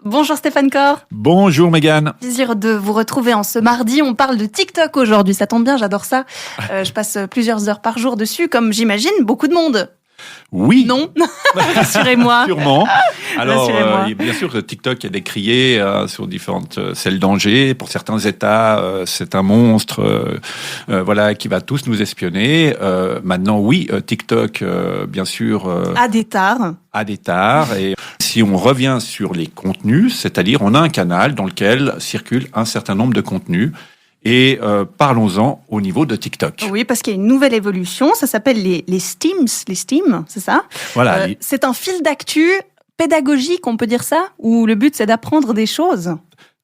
Bonjour Stéphane Cor. Bonjour Mégane. Plaisir de vous retrouver en ce mardi. On parle de TikTok aujourd'hui. Ça tombe bien, j'adore ça. Je passe plusieurs heures par jour dessus, comme j'imagine beaucoup de monde. Oui. Non. Rassurez-moi. Sûrement. Alors, Rassurez-moi. bien sûr que TikTok est décrié sur différentes... c'est le danger. Pour certains États, c'est un monstre voilà, qui va tous nous espionner. Maintenant, oui, TikTok, bien sûr... À des tares. À des tares. Et si on revient sur les contenus, c'est-à-dire on a un canal dans lequel circule un certain nombre de contenus. Et parlons-en au niveau de TikTok. Oui, parce qu'il y a une nouvelle évolution. Ça s'appelle les Steams. Les Steams, c'est ça? Voilà. C'est un fil d'actu pédagogique, on peut dire ça? Où le but, c'est d'apprendre des choses?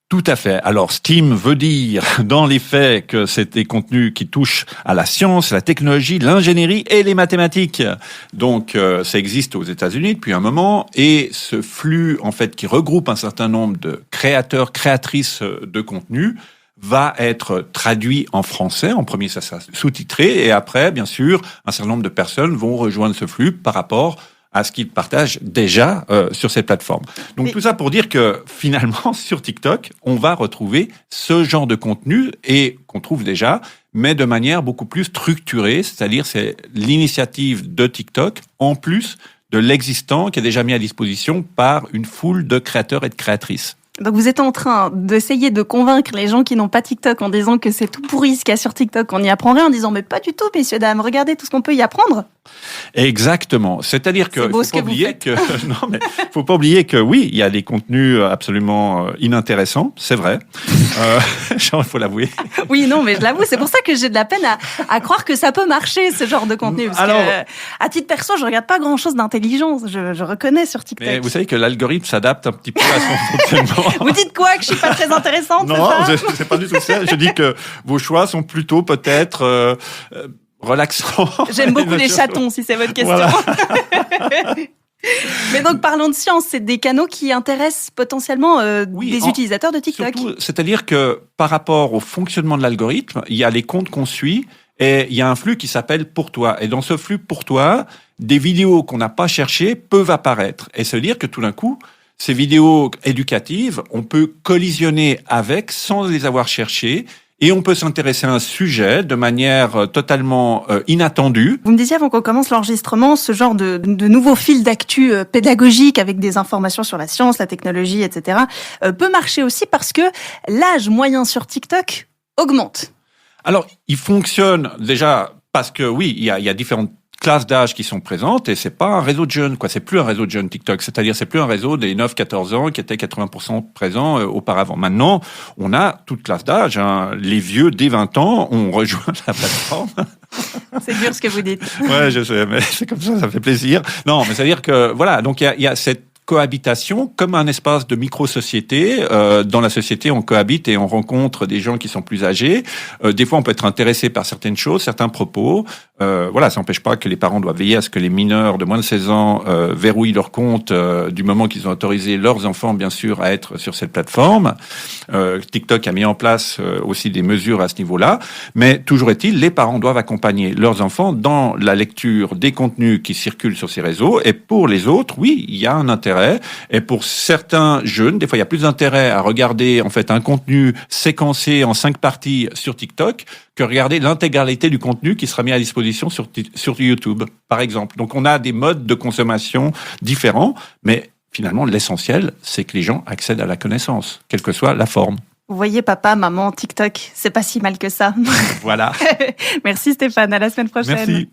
Tout à fait. Alors, STEAM veut dire, dans les faits, que c'est des contenus qui touchent à la science, la technologie, l'ingénierie et les mathématiques. Donc, ça existe aux États-Unis depuis un moment, et ce flux, en fait, qui regroupe un certain nombre de créateurs, créatrices de contenus, va être traduit en français. En premier, ça sera sous-titré, et après, bien sûr, un certain nombre de personnes vont rejoindre ce flux par rapport à ce qu'ils partagent déjà sur ces plateformes. Donc tout ça pour dire que finalement, sur TikTok, on va retrouver ce genre de contenu et qu'on trouve déjà, mais de manière beaucoup plus structurée, c'est-à-dire c'est l'initiative de TikTok en plus de l'existant qui est déjà mis à disposition par une foule de créateurs et de créatrices. Donc vous êtes en train d'essayer de convaincre les gens qui n'ont pas TikTok en disant que c'est tout pourri ce qu'il y a sur TikTok, on n'y apprend rien, en disant mais pas du tout messieurs dames, regardez tout ce qu'on peut y apprendre. Exactement. C'est-à-dire que faut pas oublier que non mais faut pas oublier que oui, il y a des contenus absolument inintéressants, c'est vrai. Il faut l'avouer. Oui, non, mais je l'avoue, c'est pour ça que j'ai de la peine à croire que ça peut marcher ce genre de contenu. Parce que, à titre perso, je regarde pas grand-chose d'intelligence. Je reconnais sur TikTok. Mais vous savez que l'algorithme s'adapte un petit peu à son fonctionnement. Vous dites quoi, que je suis pas très intéressante? Non, c'est pas du tout ça. Je dis que vos choix sont plutôt peut-être relaxants. J'aime beaucoup les chatons, si c'est votre question. Voilà. Mais donc, parlons de science. C'est des canaux qui intéressent potentiellement des utilisateurs de TikTok. Surtout, c'est-à-dire que par rapport au fonctionnement de l'algorithme, il y a les comptes qu'on suit et il y a un flux qui s'appelle Pour toi. Et dans ce flux Pour toi, des vidéos qu'on n'a pas cherchées peuvent apparaître. Et ça veut dire que tout d'un coup, ces vidéos éducatives, on peut collisionner avec sans les avoir cherchées. Et on peut s'intéresser à un sujet de manière totalement inattendue. Vous me disiez avant qu'on commence l'enregistrement, ce genre de nouveau fil d'actu pédagogique avec des informations sur la science, la technologie, etc. Peut marcher aussi parce que l'âge moyen sur TikTok augmente. Alors, il fonctionne déjà parce que oui, il y a différentes classes d'âge qui sont présentes et c'est pas un réseau de jeunes, quoi. C'est plus un réseau de jeunes TikTok. C'est-à-dire, c'est plus un réseau des 9-14 ans qui étaient 80% présents auparavant. Maintenant, on a toute classe d'âge, hein. Les vieux dès 20 ans ont rejoint la plateforme. C'est dur ce que vous dites. Ouais, je sais, mais c'est comme ça fait plaisir. Non, mais c'est-à-dire que, voilà, donc il y a cette cohabitation comme un espace de micro-société. Dans la société, on cohabite et on rencontre des gens qui sont plus âgés. Des fois, on peut être intéressé par certaines choses, certains propos. Voilà, ça n'empêche pas que les parents doivent veiller à ce que les mineurs de moins de 16 ans verrouillent leur compte du moment qu'ils ont autorisé leurs enfants, bien sûr, à être sur cette plateforme. TikTok a mis en place aussi des mesures à ce niveau-là. Mais toujours est-il, les parents doivent accompagner leurs enfants dans la lecture des contenus qui circulent sur ces réseaux. Et pour les autres, oui, il y a un intérêt. Et pour certains jeunes, des fois, il y a plus d'intérêt à regarder en fait un contenu séquencé en 5 parties sur TikTok que regarder l'intégralité du contenu qui sera mis à disposition sur YouTube, par exemple. Donc, on a des modes de consommation différents, mais finalement, l'essentiel, c'est que les gens accèdent à la connaissance, quelle que soit la forme. Vous voyez, papa, maman, TikTok, c'est pas si mal que ça. Voilà. Merci Stéphane, à la semaine prochaine. Merci.